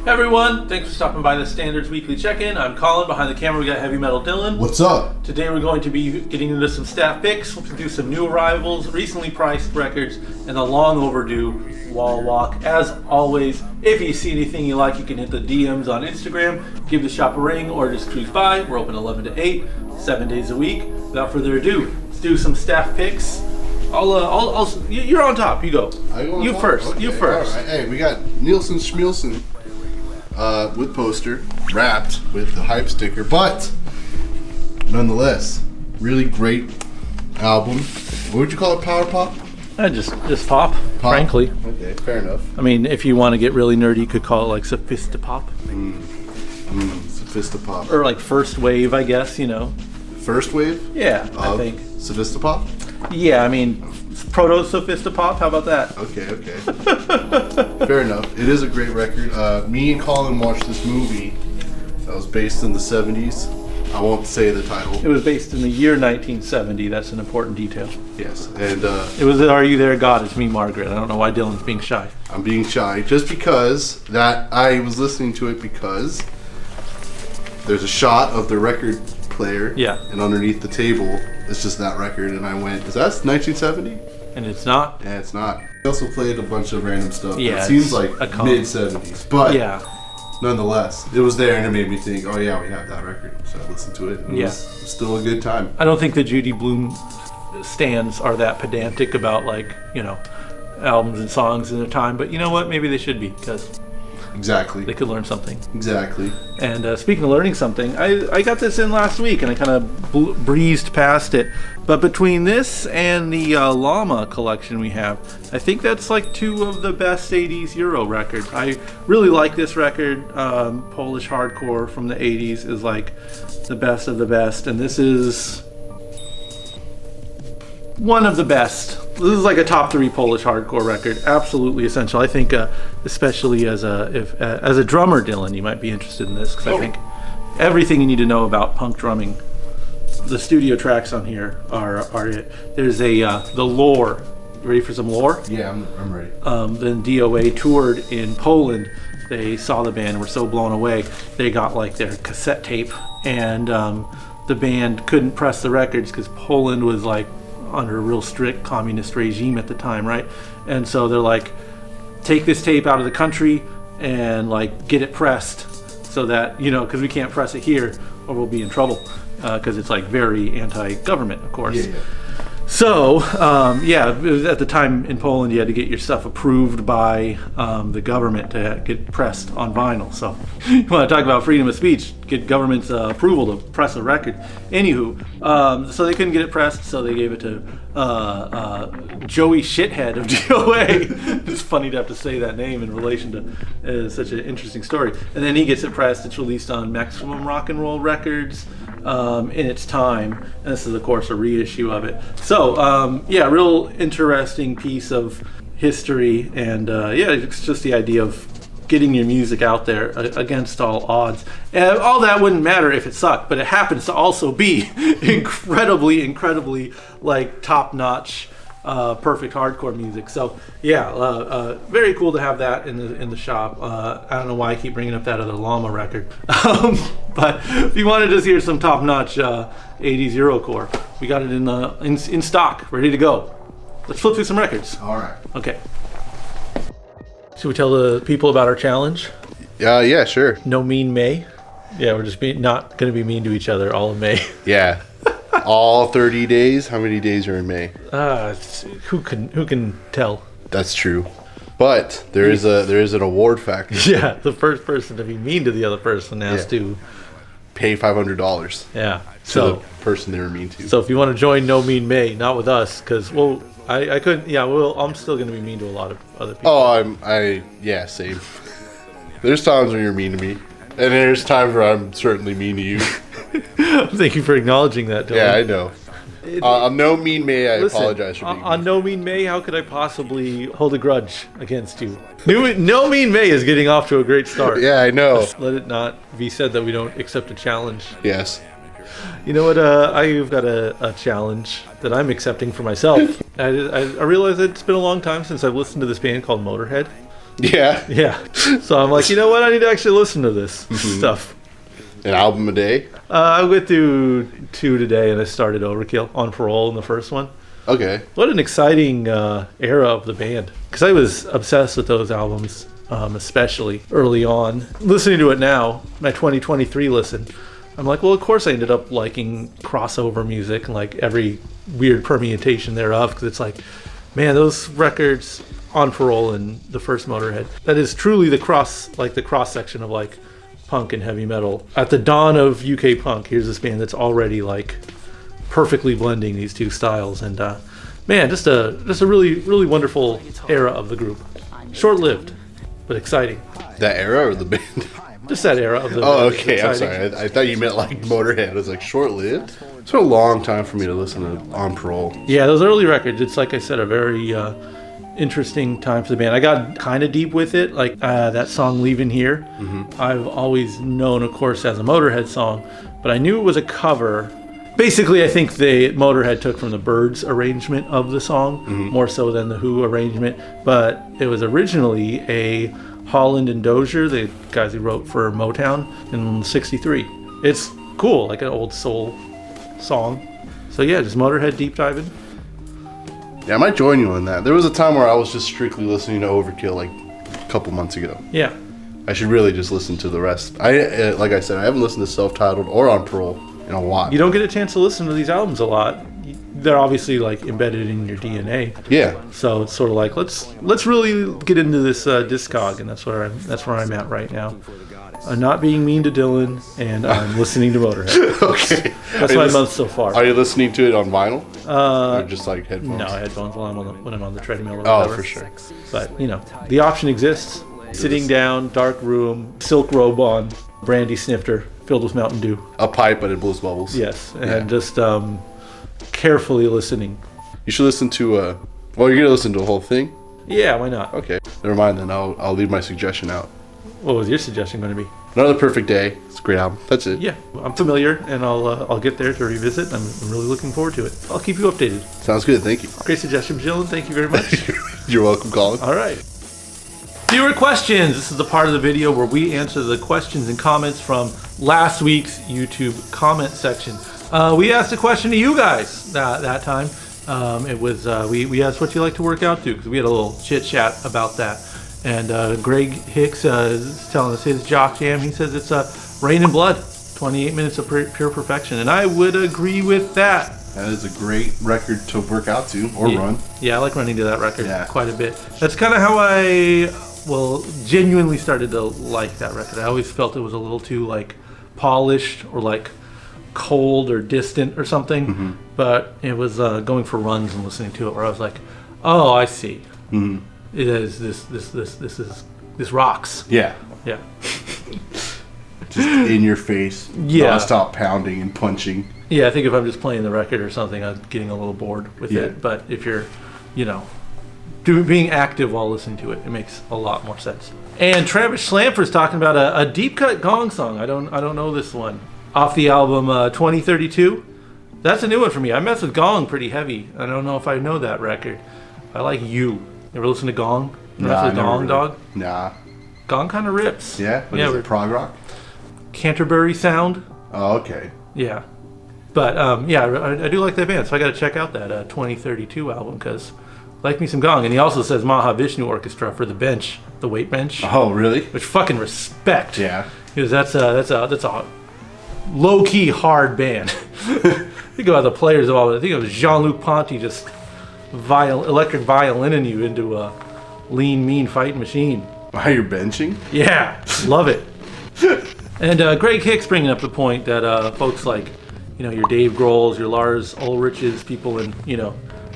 Everyone, thanks for stopping by the Standards Weekly Check-In. I'm Colin. Behind the camera, we got Heavy Metal Dylan. What's up? Today we're going to be getting into some staff picks. We'll do some new arrivals, recently priced records, and a long overdue wall walk. As always, if you see anything you like, you can hit the DMs on Instagram, give the shop a ring, or just cruise by. We're open 11 to 8, 7 days a week. Without further ado, let's do some staff picks. You're on top. You go. You top? first. Okay. You first. All right. Hey, we got Nielsen Schmielsen with poster, wrapped with the hype sticker, but nonetheless, really great album. What would you call it? Power pop? Just pop, frankly. Okay, fair enough. I mean, if you want to get really nerdy, you could call it like sophistopop. Sophistopop. Or like first wave, I guess, you know. First wave? Yeah, I think. Sophistopop? Yeah, I mean, proto-sophistopop, how about that? Okay. Fair enough. It is a great record. Me and Colin watched this movie that was based in the 70s. I won't say the title. It was based in the year 1970. That's an important detail. Yes, and it was Are You There, God? It's Me, Margaret. I don't know why Dylan's being shy. I'm being shy just because that I was listening to it because there's a shot of the record player. Yeah. And underneath the table, it's just that record, and I went, "Is that 1970?" And it's not. Yeah, it's not. He also played a bunch of random stuff. Yeah, it seems like mid-70s, but yeah. Nonetheless, it was there, and it made me think, "Oh yeah, we have that record." So I listened to it. And it was still a good time. I don't think the Judy Blume stands are that pedantic about albums and songs in their time, but you know what? Maybe they should be, because exactly they could learn something. Exactly. And speaking of learning something, I got this in last week, and I kind of breezed past it. But between this and the Llama collection we have, I think that's like two of the best 80s Euro records. I really like this record. Polish hardcore from the 80s is like the best of the best, and this is one of the best. This is like a top 3 Polish hardcore record. Absolutely essential. I think, especially as a drummer, Dylan, you might be interested in this, because I think everything you need to know about punk drumming. The studio tracks on here are it. There's the lore. You ready for some lore? Yeah, I'm ready. Then DOA toured in Poland. They saw the band and were so blown away. They got like their cassette tape, and the band couldn't press the records because Poland was like under a real strict communist regime at the time, right? And so they're like, take this tape out of the country and like get it pressed so that, because we can't press it here or we'll be in trouble. Because it's like very anti-government, of course. Yeah. So, it was at the time in Poland, you had to get your stuff approved by the government to get pressed on vinyl. So, you want to talk about freedom of speech, get government's approval to press a record. Anywho, so they couldn't get it pressed, so they gave it to Joey Shithead of DOA. It's funny to have to say that name in relation to such an interesting story. And then he gets it pressed. It's released on Maximum Rock and Roll Records. In its time, and this is of course a reissue of it. So real interesting piece of history, and it's just the idea of getting your music out there against all odds. And all that wouldn't matter if it sucked, but it happens to also be incredibly like top-notch perfect hardcore music. So very cool to have that in the shop. I don't know why I keep bringing up that other Llama record, but if you want to just hear some top-notch 80s Eurocore, we got it in stock, ready to go. Let's flip through some records. All right. Okay. Should we tell the people about our challenge? Yeah, sure. No Mean May. Yeah, we're just not going to be mean to each other all of May. Yeah. All 30 days? How many days are in May? Who can tell? That's true. But there is an award factor. Yeah, the first person to be mean to the other person has to pay $500. Yeah. To the person they were mean to. So if you want to join No Mean May, not with us, because I couldn't. Yeah, I'm still going to be mean to a lot of other people. Oh, same. There's times when you're mean to me, and there's times where I'm certainly mean to you. Thank you for acknowledging that, Dylan. Yeah, I know. On No Mean May, I apologize for being on No Mean May, how could I possibly hold a grudge against you? No Mean May is getting off to a great start. Yeah, I know. Let it not be said that we don't accept a challenge. Yes. You know what? I've got a challenge that I'm accepting for myself. I realize it's been a long time since I've listened to this band called Motorhead. Yeah. Yeah. So I'm like, you know what? I need to actually listen to this stuff. An album a day? I went through 2 today, and I started Overkill on Parole in the first one. Okay. What an exciting era of the band. Because I was obsessed with those albums, especially early on. Listening to it now, my 2023 listen, I'm like, well, of course I ended up liking crossover music and like every weird permutation thereof. Because it's like, man, those records on Parole and the first Motorhead, that is truly the cross section of like punk and heavy metal. At the dawn of UK punk, here's this band that's already like perfectly blending these two styles, and man, just a really wonderful era of the group. Short-lived, but exciting. That era or the band? Just that era of the band. Oh, okay. I'm sorry. I thought you meant like Motorhead. I was like, short-lived? It's been a long time for me to listen to On Parole. Yeah, those early records, it's like I said, a very interesting time for the band. I got kind of deep with it, like that song Leaving Here. I've always known, of course, as a Motorhead song, but I knew it was a cover. Basically, I think Motorhead took from the Byrds arrangement of the song, more so than the Who arrangement, but it was originally a Holland and Dozier, the guys who wrote for Motown, in '63. It's cool, like an old soul song. So yeah, just Motorhead deep diving. Yeah, I might join you on that. There was a time where I was just strictly listening to Overkill like a couple months ago. Yeah. I should really just listen to the rest. Like I said, I haven't listened to Self-Titled or On Parole in a while. You don't get a chance to listen to these albums a lot. They're obviously like embedded in your DNA. Yeah. So it's sort of like let's really get into this Discog, and that's where I'm at right now. I'm not being mean to Dylan, and I'm listening to Motorhead. Okay. That's my month so far. Are you listening to it on vinyl? Or just like headphones? No, headphones when I'm on the treadmill or Oh, whatever. for sure. But you know, the option exists. Sitting down, dark room, silk robe on, brandy snifter filled with Mountain Dew. A pipe, but it blows bubbles. Yes, and just carefully listening. You should listen to. Well, you're gonna listen to the whole thing. Yeah, why not? Okay. Never mind then. I'll leave my suggestion out. What was your suggestion going to be? Another Perfect Day. It's a great album. That's it. Yeah, I'm familiar, and I'll get there to revisit. I'm really looking forward to it. I'll keep you updated. Sounds good. Thank you. Great suggestion, Dylan. Thank you very much. You're welcome, Colin. All right. Viewer questions. This is the part of the video where we answer the questions and comments from last week's YouTube comment section. We asked a question to you guys that time. It was we asked what you like to work out to, because we had a little chit chat about that. And Greg Hicks is telling us his jock jam. He says it's Rain and Blood, 28 minutes of pure perfection, and I would agree with that. That is a great record to work out to or run. Yeah, I like running to that record quite a bit. That's kind of how I genuinely started to like that record. I always felt it was a little too like polished or like cold or distant or something. But it was going for runs and listening to it where I was like, oh, I see. It is this rocks. Yeah. Yeah. Just in your face. Yeah. Non-stop pounding and punching. Yeah, I think if I'm just playing the record or something, I'm getting a little bored with it. But if you're, being active while listening to it, it makes a lot more sense. And Travis Schlamper's talking about a deep cut Gong song. I don't know this one. Off the album 2032. That's a new one for me. I mess with Gong pretty heavy. I don't know if I know that record. I like You. You ever listen to Gong? Nah, Gong really. Dog? Nah. Gong kind of rips. Yeah? What is it, prog rock? Canterbury sound. Oh, okay. Yeah. But, I do like that band, so I got to check out that 2032 album, because I like me some Gong. And he also says Mahavishnu Orchestra for the bench, the weight bench. Oh, really? Which fucking respect. Yeah. Because that's a low-key hard band. Think about the players of all of it. I think it was Jean-Luc Ponty just electric violining you into a lean, mean fighting machine. Why you're benching? Yeah, love it. And Greg Hicks bringing up the point that folks like, your Dave Grohls, your Lars Ulrichs, people in,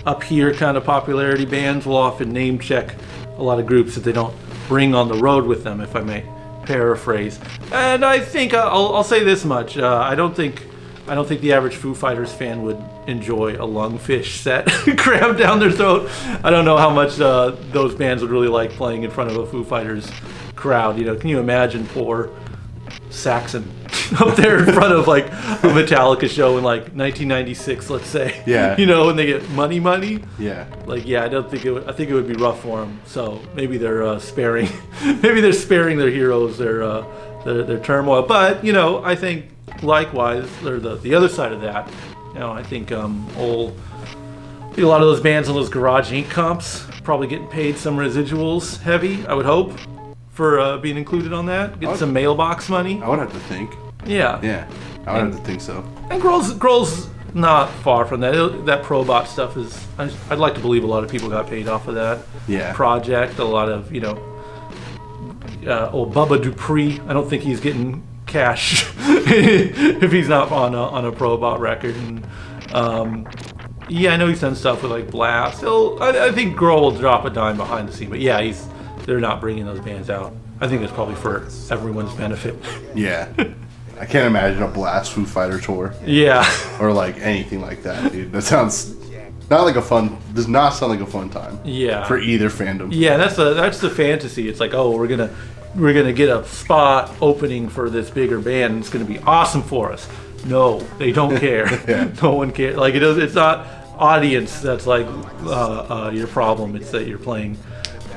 up here kind of popularity bands will often name check a lot of groups that they don't bring on the road with them, if I may paraphrase. And I think I'll say this much: I don't think the average Foo Fighters fan would enjoy a Lungfish set crammed down their throat. I don't know how much those bands would really like playing in front of a Foo Fighters crowd. Can you imagine poor Saxon up there in front of like a Metallica show in like 1996, let's say. Yeah. You know, and they get money. Yeah. Like, yeah, I think it would be rough for them. So maybe they're sparing, maybe they're sparing their heroes their turmoil. But you know, I think likewise, or the other side of that, you know, I think a lot of those bands on those Garage Inc. comps probably getting paid some residuals heavy, I would hope, for being included on that. Getting some mailbox money. I would have to think. Yeah. Yeah, I would have to think so. And Grohl's not far from that. That Probot stuff is, I'd like to believe a lot of people got paid off of that project. A lot of, you know, old Bubba Dupree, I don't think he's getting cash if he's not on a Probot record. And yeah, I know he's done stuff with like Blast. I think Grohl will drop a dime behind the scene, but yeah, they're not bringing those bands out. I think it's probably for everyone's benefit. Yeah. I can't imagine a Blast Foo Fighter tour. Yeah. Or like anything like that, dude. That sounds does not sound like a fun time. Yeah. For either fandom. Yeah, that's the fantasy. It's like, oh, we're gonna get a spot opening for this bigger band, and it's gonna be awesome for us. No, they don't care. Yeah. No one cares. Like it's not audience that's like your problem. It's that you're playing,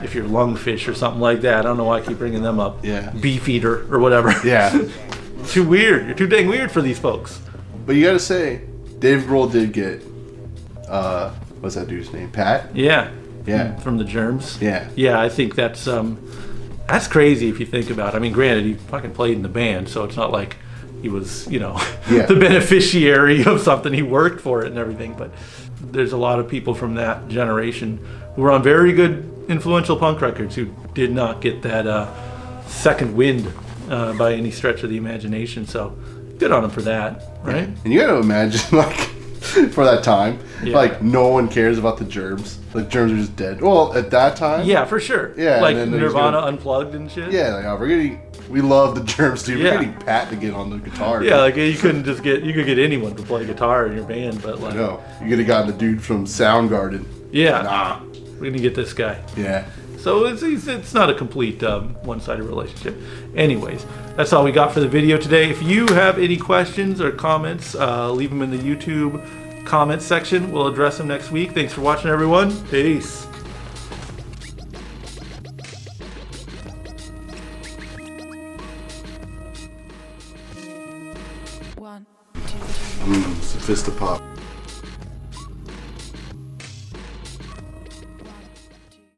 if you're Lungfish or something like that. I don't know why I keep bringing them up. Yeah. Beefeater or whatever. Yeah. Too weird. You're too dang weird for these folks. But you gotta say, Dave Grohl did get, what's that dude's name? Pat? Yeah. Yeah. From the Germs. Yeah. Yeah, I think that's crazy if you think about it. I mean, granted, he fucking played in the band, so it's not like he was, you know, the beneficiary of something. He worked for it and everything. But there's a lot of people from that generation who were on very good, influential punk records who did not get that second wind by any stretch of the imagination. So good on them for that, right? And you gotta imagine, like, for that time, like, no one cares about the Germs. Like, Germs are just dead. Well, at that time. Yeah, for sure. Yeah. Like Nirvana Unplugged and shit. Yeah, like, oh, we love the Germs, dude. Yeah. We're getting Pat to get on the guitar. Yeah, like you could get anyone to play guitar in your band, but like. No, you could have gotten the dude from Soundgarden. Yeah. Nah. We're gonna get this guy. Yeah. So it's not a complete one-sided relationship. Anyways, that's all we got for the video today. If you have any questions or comments, leave them in the YouTube comments section. We'll address them next week. Thanks for watching, everyone. Peace. One, two, three. Sophistopop.